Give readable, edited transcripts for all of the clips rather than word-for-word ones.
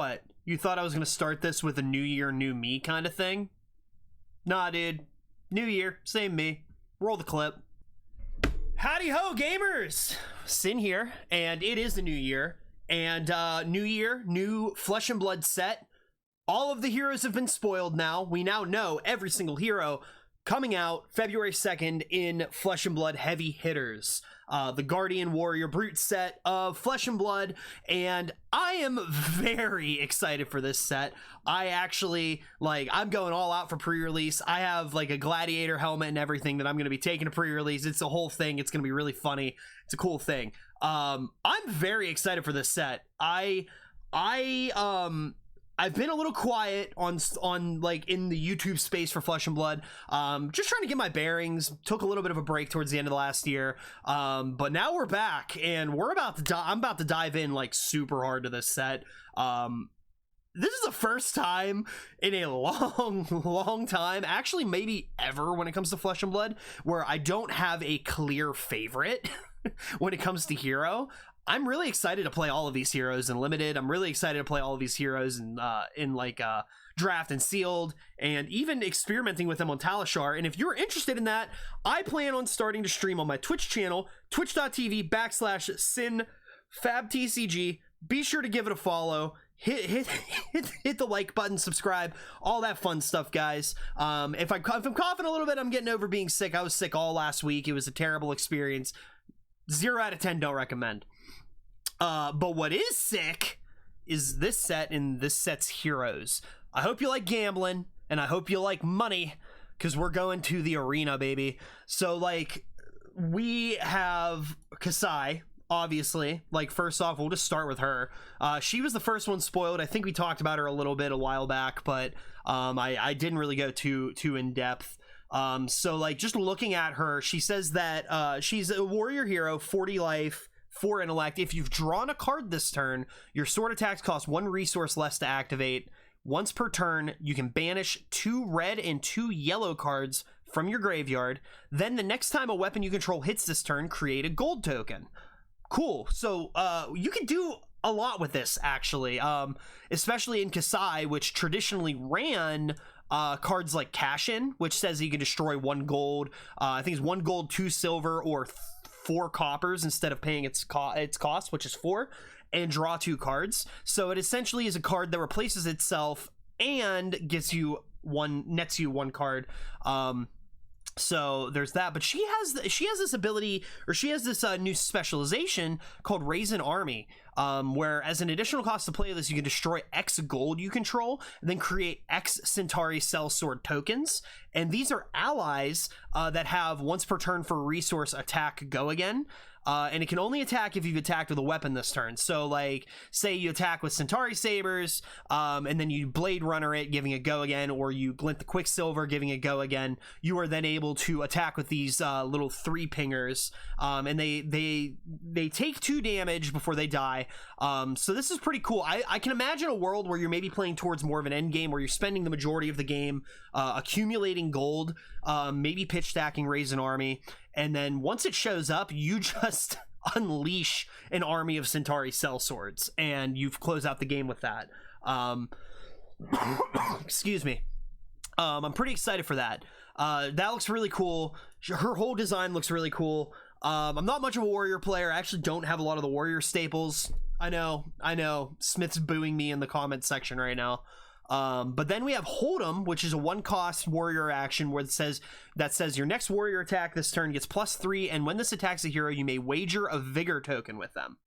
What? You thought I was going to start this with a new year, new me kind of thing? Nah, dude. New year, same me. Roll the clip. Howdy ho, gamers! Sin here, and it is the new year. And new year, new Flesh and Blood set. All of the heroes have been spoiled now. We now know every single hero coming out February 2nd in Flesh and Blood Heavy Hitters. The Guardian Warrior Brute set of Flesh and Blood, and I am very excited for this set. I actually, I'm going all out for pre-release. I have like a gladiator helmet and everything that I'm going to be taking to pre-release. It's a whole thing. It's going to be really funny. It's a cool thing. I'm very excited for this set. I've been a little quiet on like in the YouTube space for Flesh and Blood, just trying to get my bearings. Took a little bit of a break towards the end of the last year, but now we're back and we're about to I'm about to dive in like super hard to this set. This is the first time in a long time, actually maybe ever, when it comes to Flesh and Blood, where I don't have a clear favorite when it comes to hero. I'm really excited to play all of these heroes in Limited. I'm really excited to play all of these heroes in Draft and Sealed, and even experimenting with them on Talishar. And if you're interested in that, I plan on starting to stream on my Twitch channel, twitch.tv/sin FABTCG. Be sure to give it a follow. Hit the like button, subscribe, all that fun stuff, guys. If I'm coughing a little bit, I'm getting over being sick. I was sick all last week. It was a terrible experience. 0 out of 10, don't recommend. But what is sick is this set and this set's heroes. I hope you like gambling, and I hope you like money, because we're going to the arena, baby. So, we have Cassi, obviously. First off, we'll just start with her. She was the first one spoiled. I think we talked about her a little bit a while back, but I didn't really go too in depth. So, just looking at her, she says that she's a warrior hero, 40 life, 4 intellect. If you've drawn a card this turn, your sword attacks cost 1 resource less to activate. Once per turn, you can banish 2 red and 2 yellow cards from your graveyard. Then the next time a weapon you control hits this turn, create a gold token. Cool. So you can do a lot with this, actually, especially in Cassi, which traditionally ran cards like Cash In, which says you can destroy 1 gold. I think it's 1 gold, 2 silver, or 4 coppers instead of paying its cost, which is 4, and draw 2 cards. So it essentially is a card that replaces itself and gets you nets you 1 card. So there's that, but she has this ability, or she has this new specialization called Raise an Army, where as an additional cost to play this, you can destroy X gold you control, and then create X Centauri Sellsword tokens, and these are allies that have once per turn for resource attack go again. And it can only attack if you've attacked with a weapon this turn. So, say you attack with Centauri Sabers, and then you Blade Runner it, giving it go again, or you Glint the Quicksilver, giving it go again. You are then able to attack with these little 3-pingers, and they take 2 damage before they die. So this is pretty cool. I can imagine a world where you're maybe playing towards more of an end game, where you're spending the majority of the game accumulating gold, maybe pitch stacking Raise an Army, and then once it shows up, you just unleash an army of Centauri Sellswords, and you've closed out the game with that. Excuse me. I'm pretty excited for that. That looks really cool. Her whole design looks really cool. I'm not much of a warrior player. I actually don't have a lot of the warrior staples. I know. Smith's booing me in the comments section right now. But then we have Hold'em, which is a 1-cost warrior action where it says your next warrior attack this turn gets +3, and when this attacks a hero, you may wager a vigor token with them.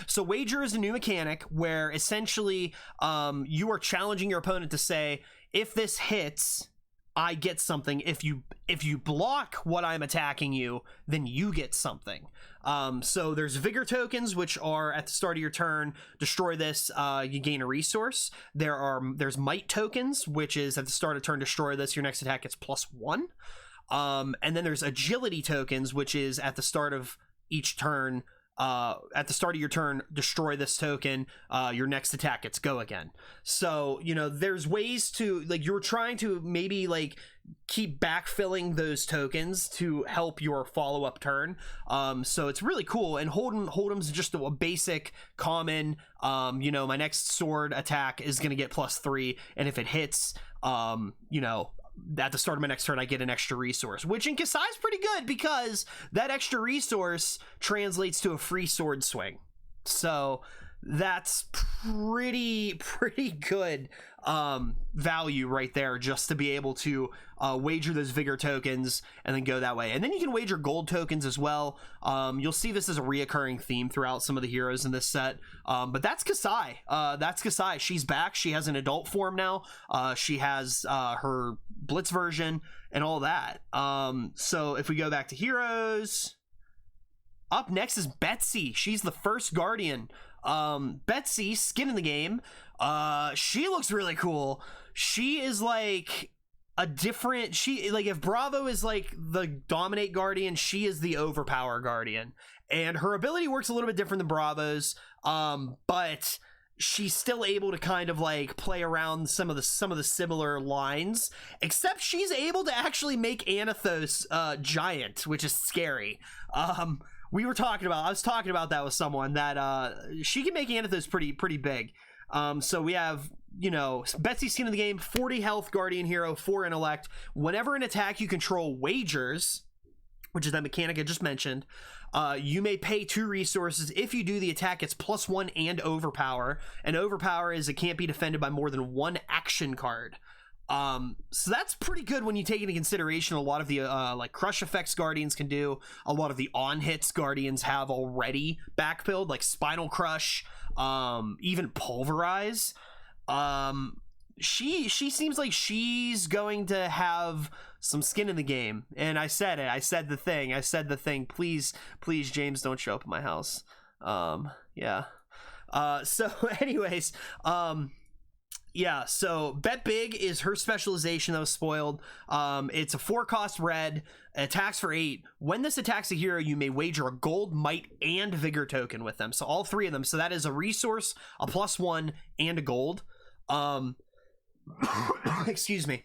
So wager is a new mechanic where essentially you are challenging your opponent to say, if this hits, I get something. If you block what I'm attacking you, then you get something. So there's vigor tokens, which are at the start of your turn. Destroy this, you gain a resource. There's might tokens, which is at the start of turn. Destroy this, your next attack gets +1. And then there's agility tokens, which is at the start of each turn. at the start of your turn, destroy this token. Your next attack gets go again. So, you know, there's ways to, like, you're trying to maybe like keep backfilling those tokens to help your follow-up turn. So it's really cool. And Hold'em's just a basic common, you know, my next sword attack is going to get +3, and if it hits, you know, at the start of my next turn I get an extra resource, which in Cassi is pretty good because that extra resource translates to a free sword swing. So that's pretty good value right there, just to be able to wager those vigor tokens and then go that way. And then you can wager gold tokens as well. You'll see this as a reoccurring theme throughout some of the heroes in this set, but that's Cassi. She's back. She has an adult form now. She has her blitz version and all that. So if we go back to heroes, up next is Betsy. She's the first guardian. Betsy, skin in the game. She looks really cool. She is like a different, she, like, if Bravo is like the dominate guardian, she is the overpower guardian, and her ability works a little bit different than Bravo's, but she's still able to kind of like play around some of the similar lines, except she's able to actually make Anathos giant, which is scary. I was talking about that with someone, that she can make Anathos pretty big. So we have, you know, Betsy, skin in the game, 40 health guardian hero, 4 intellect. Whenever an attack you control wagers, which is that mechanic I just mentioned, you may pay 2 resources. If you do, the attack gets +1 and overpower, and overpower is it can't be defended by more than 1 action card. So that's pretty good when you take into consideration a lot of the like crush effects guardians can do, a lot of the on hits guardians have already backpilled, like spinal crush, even pulverize. She seems like she's going to have some skin in the game, and I said the thing, please James, don't show up at my house. Yeah. So anyways, yeah, so Bet Big is her specialization that was spoiled. It's a 4-cost red, attacks for 8. When this attacks a hero, you may wager a gold, might, and vigor token with them. So all 3 of them. So that is a resource, a +1, and a gold. Excuse me.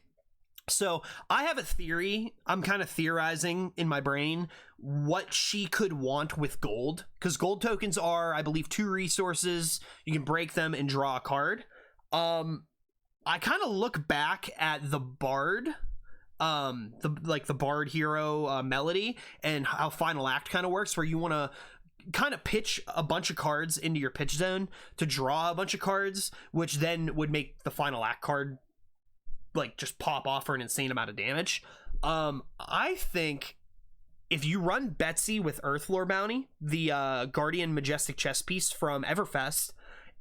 So I have a theory. I'm kind of theorizing in my brain what she could want with gold, because gold tokens are, I believe, 2 resources. You can break them and draw a card. I kind of look back at the Bard, the Bard hero Melody, and how Final Act kind of works, where you want to kind of pitch a bunch of cards into your pitch zone to draw a bunch of cards, which then would make the Final Act card like just pop off for an insane amount of damage. I think if you run Betsy with Earthlore Bounty, the Guardian Majestic chess piece from Everfest,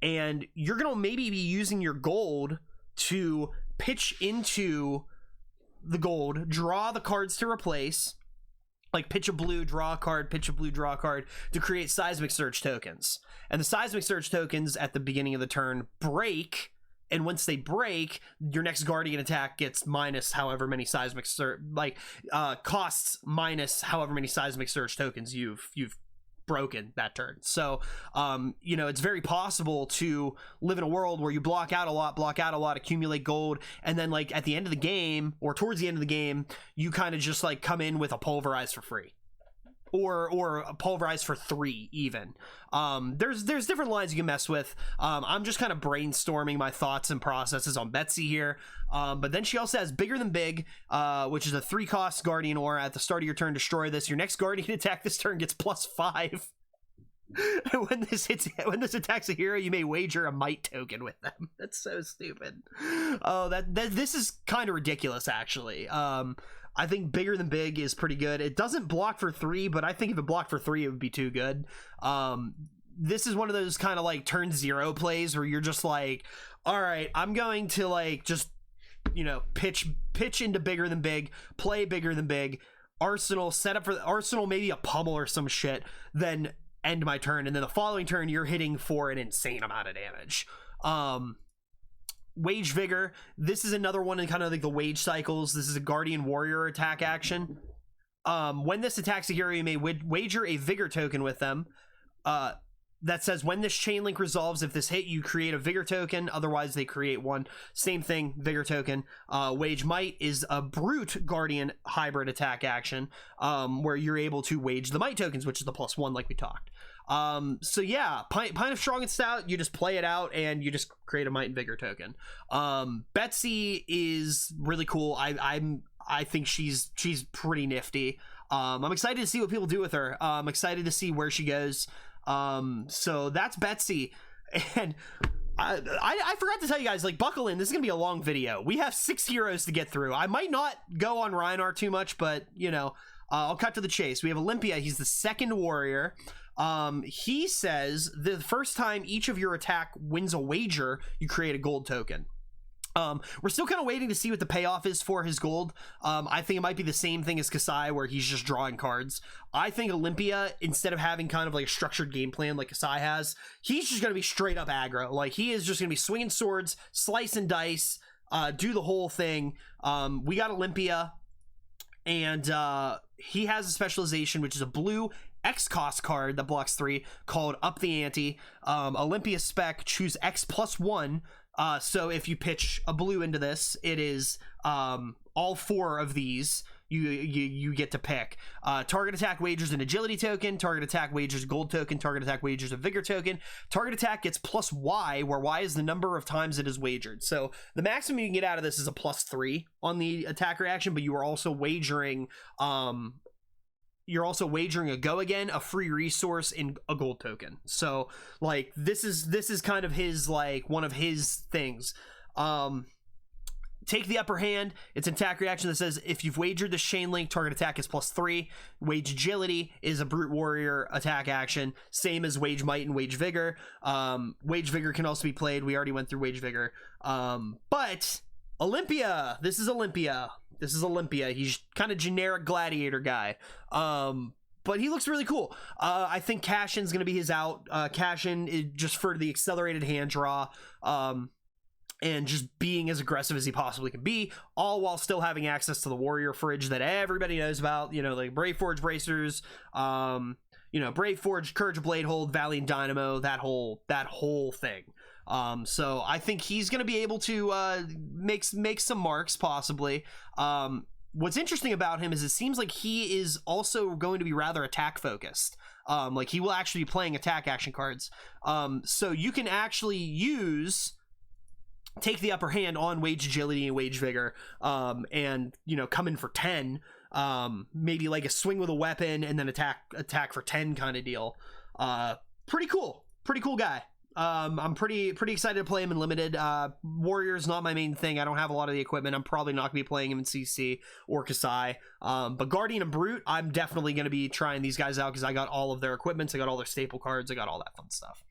and you're gonna maybe be using your gold to pitch into the gold, draw the cards to replace, like pitch a blue, draw a card, pitch a blue, draw a card, to create Seismic Surge tokens. And the Seismic Surge tokens at the beginning of the turn break, and once they break, your next guardian attack gets minus however many Seismic Surge, costs minus however many Seismic Surge tokens you've broken that turn. So you know, it's very possible to live in a world where you block out a lot, accumulate gold, and then like at the end of the game, or towards the end of the game, you kind of just like come in with a pulverize for free, or a pulverize for 3 even. There's different lines you can mess with. I'm just kind of brainstorming my thoughts and processes on Betsy here. But then she also has Bigger Than Big, which is a 3-cost guardian aura. At the start of your turn, destroy this. Your next guardian attack this turn gets +5. when this attacks a hero, you may wager a might token with them. That's so stupid. Oh, this is kind of ridiculous, actually. I think Bigger Than Big is pretty good. It doesn't block for 3, but I think if it blocked for 3, it would be too good. This is one of those kind of like turn 0 plays where you're just like, all right, I'm going to like just, you know, pitch into Bigger Than Big, play Bigger Than Big, Arsenal, set up for the Arsenal, maybe a pummel or some shit, then end my turn, and then the following turn you're hitting for an insane amount of damage. Wage Vigor, this is another one in kind of like the wage cycles. This is a Guardian Warrior attack action. When this attacks a hero, you may wager a Vigor token with them. that says when this chain link resolves, if this hit, you create a vigor token, otherwise they create one. Same thing, vigor token. Wage might is a brute guardian hybrid attack action, where you're able to wage the might tokens, which is the +1 like we talked. So yeah, pint of strong and stout, you just play it out and you just create a might and vigor token. Betsy is really cool. I think she's pretty nifty. I'm excited to see what people do with her. I'm excited to see where she goes. So that's Betsy. And I forgot to tell you guys, like, buckle in, this is gonna be a long video. We have 6 heroes to get through. I might not go on Reinhardt too much, but you know, I'll cut to the chase. We have Olympia. He's the second warrior. He says the first time each of your attack wins a wager, you create a gold token. We're still kind of waiting to see what the payoff is for his gold. I think it might be the same thing as Cassi, where he's just drawing cards. I think Olympia, instead of having kind of like a structured game plan like Cassi has, he's just going to be straight up aggro. Like, he is just going to be swinging swords, slicing dice, do the whole thing. We got Olympia, and he has a specialization, which is a blue X cost card that blocks 3 called Up the Ante. Olympia spec, choose X +1. So if you pitch a blue into this, it is all 4 of these you get to pick. Target attack wagers an agility token, target attack wagers gold token, target attack wagers a vigor token. Target attack gets +Y, where Y is the number of times it is wagered. So the maximum you can get out of this is a +3 on the attack reaction, but you are also wagering a go again, a free resource, in a gold token. So like, this is kind of his, like, one of his things. Take the upper hand. It's an attack reaction that says if you've wagered this chain link, target attack is +3. Wage agility is a brute warrior attack action, same as wage might and wage vigor. Wage vigor can also be played. We already went through wage vigor. But Olympia, this is Olympia. He's kind of generic gladiator guy. But he looks really cool. I think Cashin's going to be his out. Cashin is just for the accelerated hand draw. And just being as aggressive as he possibly can be, all while still having access to the warrior fridge that everybody knows about. You know, like Brave Forge Bracers, you know, Brave Forge, Courage of Bladehold, Valiant Dynamo, that whole thing. So I think he's going to be able to make some marks, possibly. What's interesting about him is it seems like he is also going to be rather attack focused. Like, he will actually be playing attack action cards. So you can actually take the upper hand on wage agility and wage vigor, and, you know, come in for 10, maybe like a swing with a weapon and then attack for 10 kind of deal. Pretty cool guy. I'm pretty excited to play him in limited. Warrior's not my main thing. I don't have a lot of the equipment. I'm probably not gonna be playing him in CC or Cassi. But Guardian and Brute, I'm definitely gonna be trying these guys out because I got all of their equipments, I got all their staple cards, I got all that fun stuff.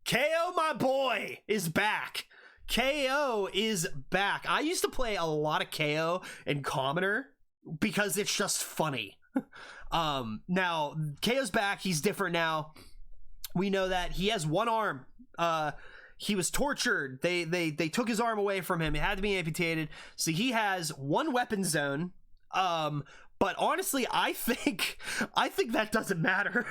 KO, my boy, is back. KO is back. I used to play a lot of KO and Commoner because it's just funny. Now KO's back. He's different now. We know that he has one arm. He was tortured. They took his arm away from him. It had to be amputated. So he has one weapon zone. But honestly, I think that doesn't matter.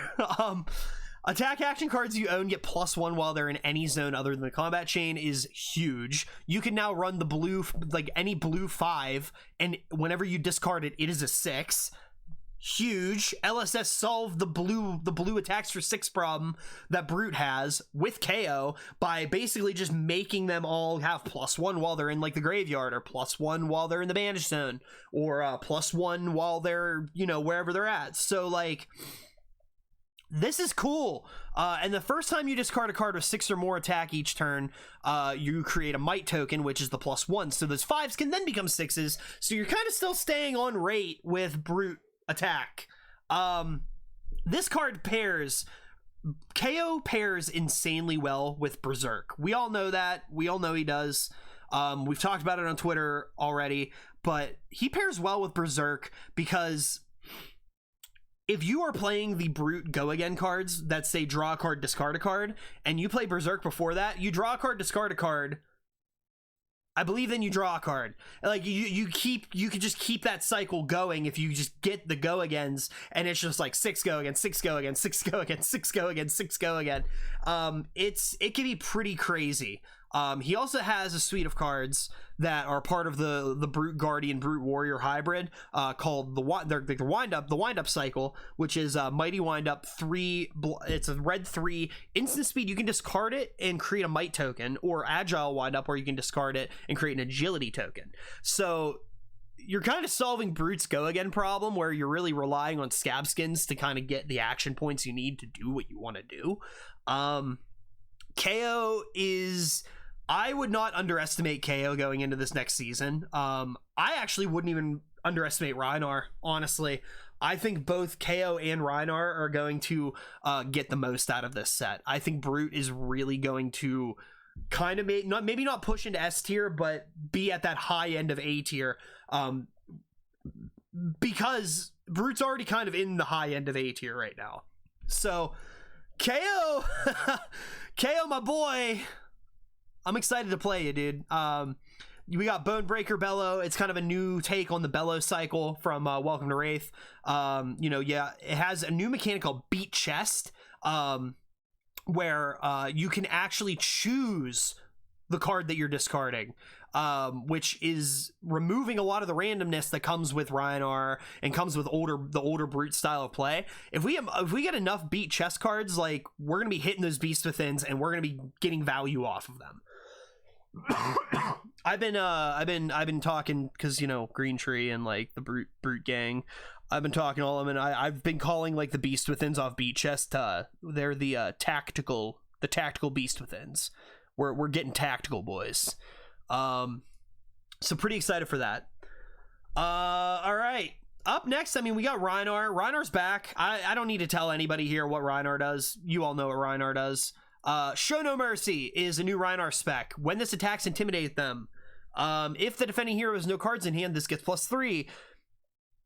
Attack action cards you own get +1 while they're in any zone other than the combat chain is huge. You can now run the blue, like any blue 5, and whenever you discard it, it is a 6. Huge. LSS solved the blue attacks for 6 problem that Brute has with KO by basically just making them all have +1 while they're in, like, the graveyard, or +1 while they're in the bandage zone, or +1 while they're, you know, wherever they're at. So, like, this is cool. And the first time you discard a card with 6 or more attack each turn, you create a might token, which is the +1. So those 5s can then become 6s. So you're kind of still staying on rate with Brute attack. This card pairs. KO pairs insanely well with Berserk. We all know that. We all know he does. We've talked about it on Twitter already. But he pairs well with Berserk because if you are playing the Brute Go Again cards that say draw a card, discard a card, and you play Berserk before that, you draw a card, discard a card. I believe then you draw a card. Like you could just keep that cycle going if you just get the go agains, and it's just like 6 go again, 6 go again, 6 go again, 6 go again, 6 go again. It can be pretty crazy. He also has a suite of cards that are part of the Brute Guardian Brute Warrior hybrid, called the wind up cycle, which is Mighty Wind Up 3. It's a red 3 instant speed. You can discard it and create a Might token, or Agile Wind Up, where you can discard it and create an Agility token. So you're kind of solving Brute's go again problem, where you're really relying on Scab Skins to kind of get the action points you need to do what you want to do. KO is... I would not underestimate KO going into this next season. I actually wouldn't even underestimate Rhinar, honestly. I think both KO and Rhinar are going to get the most out of this set. I think Brute is really going to kind of maybe not push into S tier, but be at that high end of A tier, because Brute's already kind of in the high end of A tier right now. So KO, KO, my boy, I'm excited to play you, dude. We got Bonebreaker Bellow. It's kind of a new take on the Bellow cycle from Welcome to Wraith. It has a new mechanic called Beat Chest, where you can actually choose the card that you're discarding, which is removing a lot of the randomness that comes with Rhinar and comes with the older Brute style of play. If we get enough Beat Chest cards, like, we're gonna be hitting those Beast Withins, and we're gonna be getting value off of them. I've been talking, because Green Tree and like the Brute gang, I've been talking to all of them, and I've been calling like the Beast Withins off Beat Chest, they're the tactical Beast Withins. We're getting tactical, boys. So pretty excited for that. All right, up next, we got Rhinar. Rhinar's back. I don't need to tell anybody here what Rhinar does. You all know what Rhinar does. Show No Mercy is a new Rhinar spec. When this attacks, intimidate them. If the defending hero has no cards in hand, this gets +3.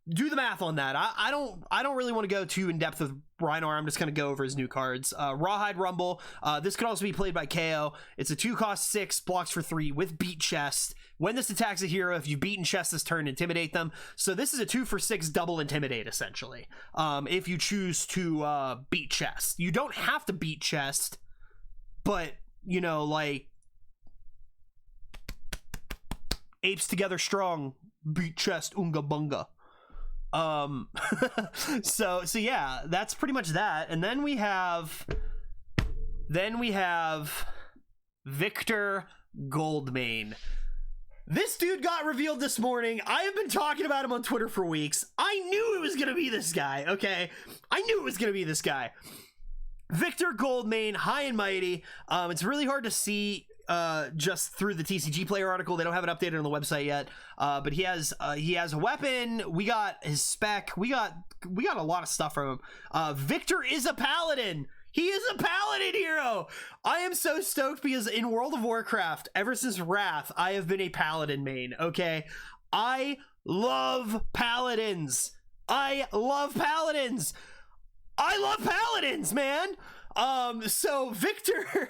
Do the math on that. I don't really want to go too in depth with Rhinar. I'm just going to go over his new cards. Rawhide Rumble. This could also be played by KO. It's a 2-cost 6, blocks for 3 with Beat Chest. When this attacks a hero, if you've beaten Chest this turn, intimidate them. So this is a 2 for 6 double intimidate, essentially. If you choose to beat Chest. You don't have to beat Chest, but, like, apes together strong, beat Chest, unga bunga. So yeah, that's pretty much that. And then we have Victor Goldmane. This dude got revealed this morning. I have been talking about him on Twitter for weeks. I knew it was gonna be this guy. Okay, I knew it was gonna be this guy. Victor Goldmane, high and mighty. It's really hard to see just through the TCG player article. They don't have it updated on the website yet, but he has a weapon. We got his spec. We got a lot of stuff from him. Victor is a paladin. He is a paladin hero. I am so stoked, because in World of Warcraft, ever since Wrath, I have been a paladin main. Okay, I love paladins. I love paladins, man. So Victor,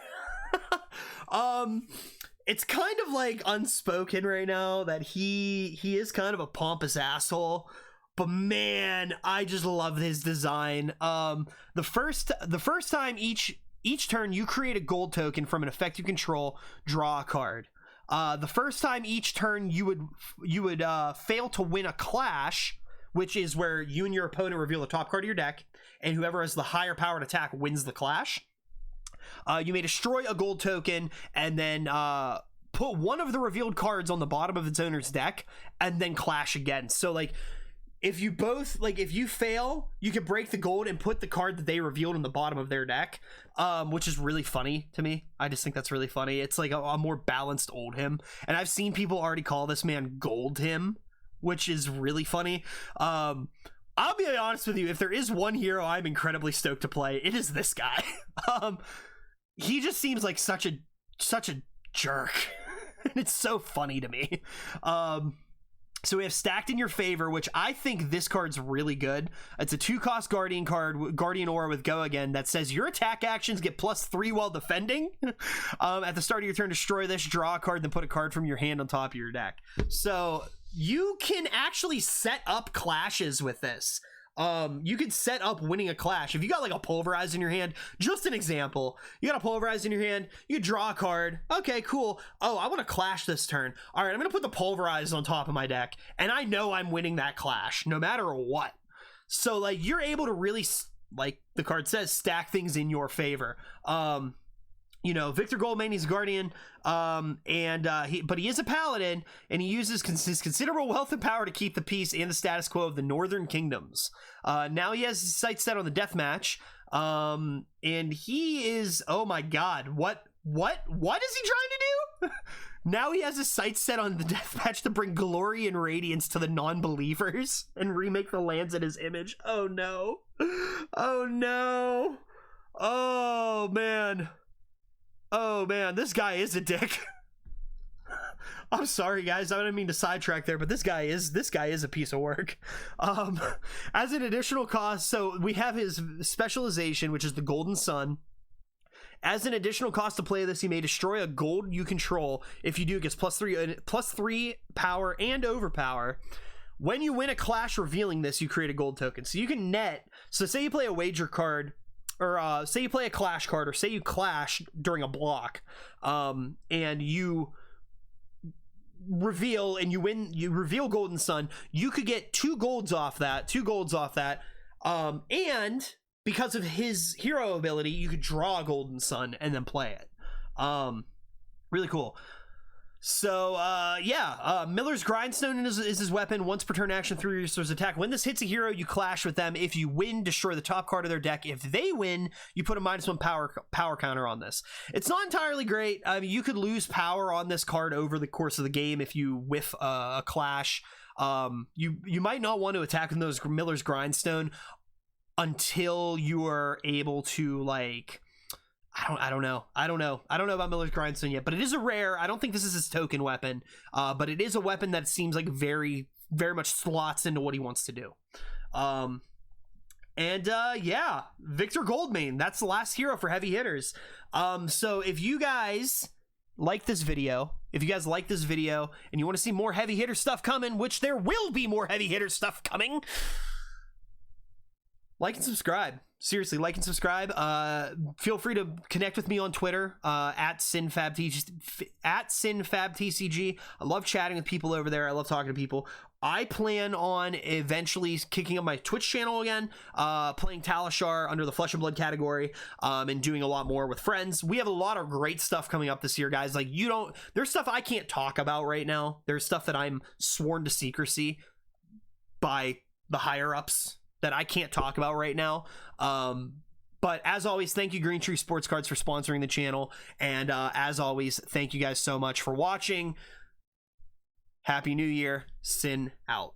it's kind of like unspoken right now that he is kind of a pompous asshole, but man, I just love his design. The first time each turn you create a gold token from an effect you control, draw a card. The first time each turn you would fail to win a clash, which is where you and your opponent reveal the top card of your deck, and whoever has the higher powered attack wins the clash. You may destroy a gold token and then put one of the revealed cards on the bottom of its owner's deck, and then clash again. So like, if you fail, you can break the gold and put the card that they revealed on the bottom of their deck, which is really funny to me. I just think that's really funny. It's like a more balanced old him, and I've seen people already call this man Gold Him, which is really funny. I'll be honest with you, if there is one hero I'm incredibly stoked to play, it is this guy. He just seems like such a jerk. And it's so funny to me. So we have Stacked in Your Favor, which I think this card's really good. It's a 2-cost Guardian card, Guardian Aura with Go Again, that says your attack actions get +3 while defending. At the start of your turn, destroy this, draw a card, then put a card from your hand on top of your deck. So you can actually set up clashes with this. You could set up winning a clash. If you got like a Pulverize in your hand, just an example, you got a Pulverize in your hand, you draw a card. Okay, cool. Oh, I want to clash this turn. All right, I'm gonna put the Pulverize on top of my deck, and I know I'm winning that clash no matter what. So like, you're able to really, like the card says, stack things in your favor. You know, Victor Goldman, he's a Guardian, but he is a Paladin, and he uses his considerable wealth and power to keep the peace and the status quo of the Northern Kingdoms. Now he has his sights set on the Deathmatch, and he is, oh my god, what is he trying to do? Now he has his sights set on the Deathmatch to bring glory and radiance to the non-believers and remake the lands in his image. Oh no. Oh no. Oh man. Oh man, this guy is a dick. I'm sorry guys, I didn't mean to sidetrack there, but this guy is a piece of work. As an additional cost, so we have his specialization, which is the Golden Sun. As an additional cost to play this, you may destroy a gold you control. If you do, it gets +3 power and overpower. When you win a clash revealing this, you create a gold token. So you can net, so say you play a wager card, or say you play a clash card, or say you clash during a block, and you reveal and you win, you reveal Golden Sun, you could get 2 golds off that, and because of his hero ability, you could draw a Golden Sun and then play it. Really cool. So Miller's Grindstone is his weapon. Once per turn action, 3 resource attack. When this hits a hero, you clash with them. If you win, destroy the top card of their deck. If they win, you put a -1 power counter on this. It's not entirely great. I mean, you could lose power on this card over the course of the game if you whiff a clash. You might not want to attack with those Miller's Grindstone until you are able to, like, I don't know about Miller's Grindstone yet, but it is a rare. I don't think this is his token weapon, but it is a weapon that seems like very, very much slots into what he wants to do. Victor Goldman, that's the last hero for heavy hitters. So if you guys like this video, and you want to see more heavy hitter stuff coming, which there will be more heavy hitter stuff coming, like and subscribe. Seriously, like and subscribe. Feel free to connect with me on Twitter, at FABTCG. I love chatting with people over there. I love talking to people. I plan on eventually kicking up my Twitch channel again, playing Talishar under the Flesh and Blood category, and doing a lot more with friends. We have a lot of great stuff coming up this year, guys. Like, there's stuff I can't talk about right now. There's stuff that I'm sworn to secrecy by the higher ups that I can't talk about right now. But as always, thank you Green Tree Sports Cards for sponsoring the channel, and as always, thank you guys so much for watching. Happy New Year. Sin out.